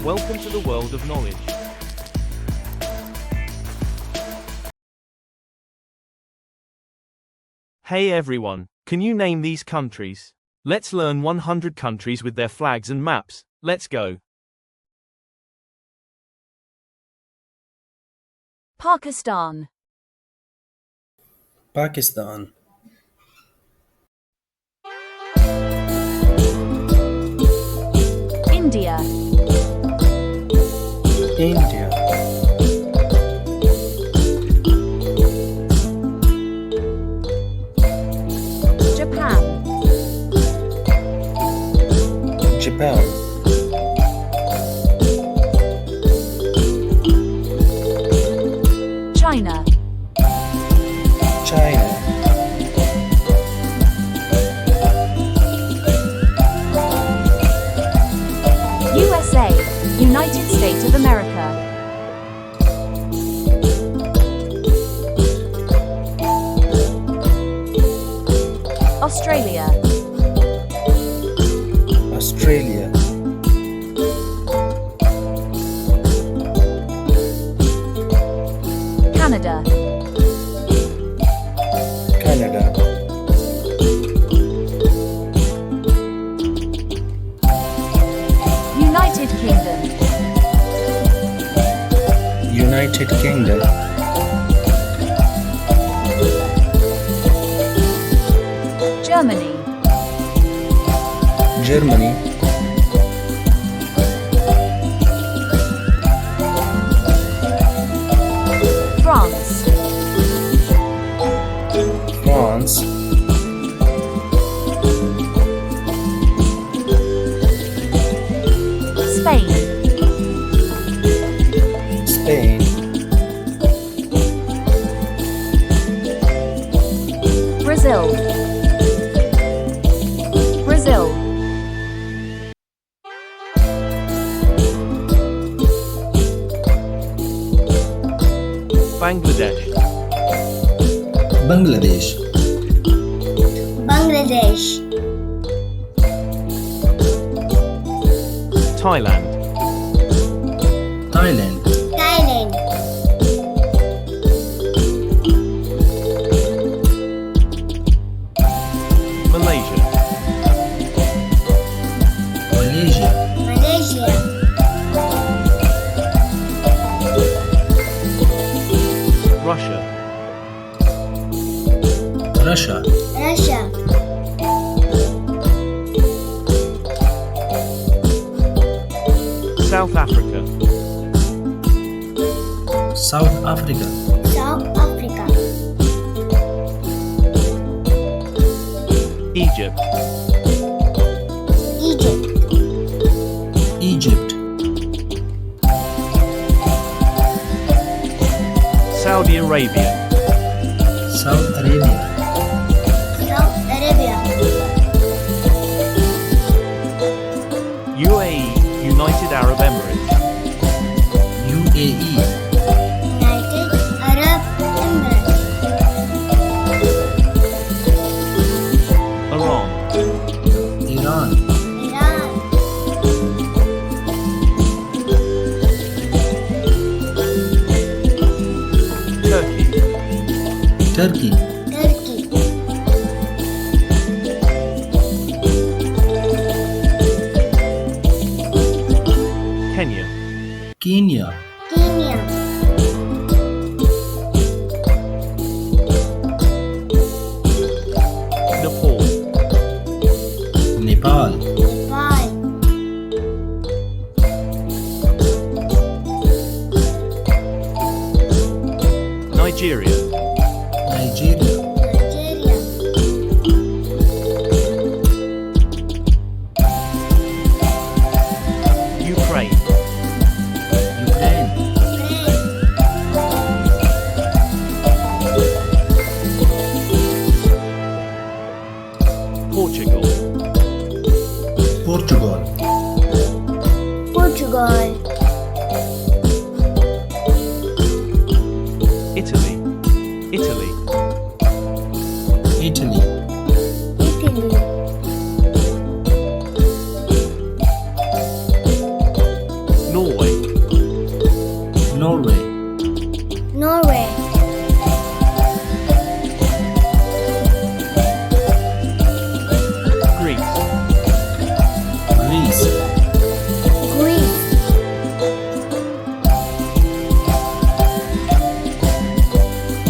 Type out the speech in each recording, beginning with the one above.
Welcome to the world of knowledge. Hey everyone, can you name these countries? Let's learn 100 countries with their flags and maps. Let's go. Pakistan, Pakistan, India, India, Japan, Japan, China, China, USA, United States of America, Australia, Australia, Canada, Canada, United Kingdom, United Kingdom, Germany, Germany, France, France, Spain, Spain, Brazil, Brazil, Bangladesh, Bangladesh, Bangladesh, Thailand, Thailand, Thailand, Malaysia, Malaysia, Malaysia, Russia, Russia, Russia, South Africa, South Africa, South Africa, Egypt, Egypt, Egypt, Saudi Arabia, South Arabia, South Arabia, UAE, United Arab Emirates, UAE, United Arab Emirates, Iran, Iran, Iran, Turkey, Turkey, Turkey, Kenya, Kenya, Kenya, Nepal, Nepal, Nepal, Nigeria, Nigeria, Nigeria, Ukraine, Ukraine, Ukraine, Portugal, Portugal, Portugal, Italy, Italy, Italy, Italy, Norway, Norway, Greece, Greece, Greece,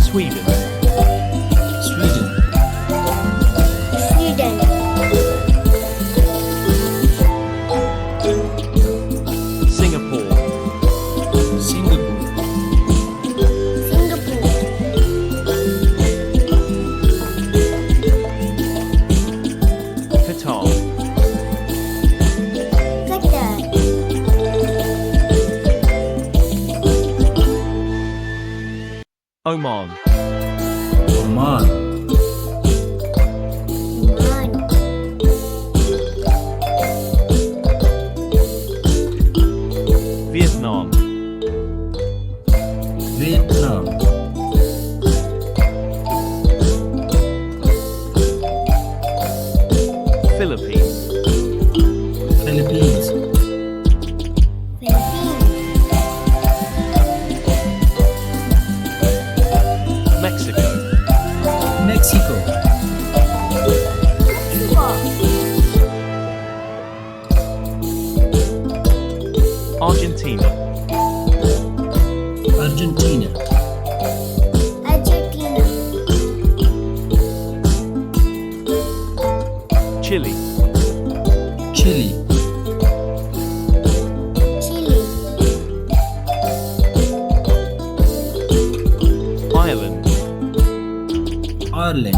Sweden, Sweden, Sweden, Singapore, Singapore, Singapore, Qatar, Qatar, Oman, Oman, Oman, Vietnam, Vietnam, Philippines, Philippines, Philippines, Mexico, Mexico, Mexico, Argentina, Argentina, Argentina, Chile, Chile, Chile, Ireland, Ireland,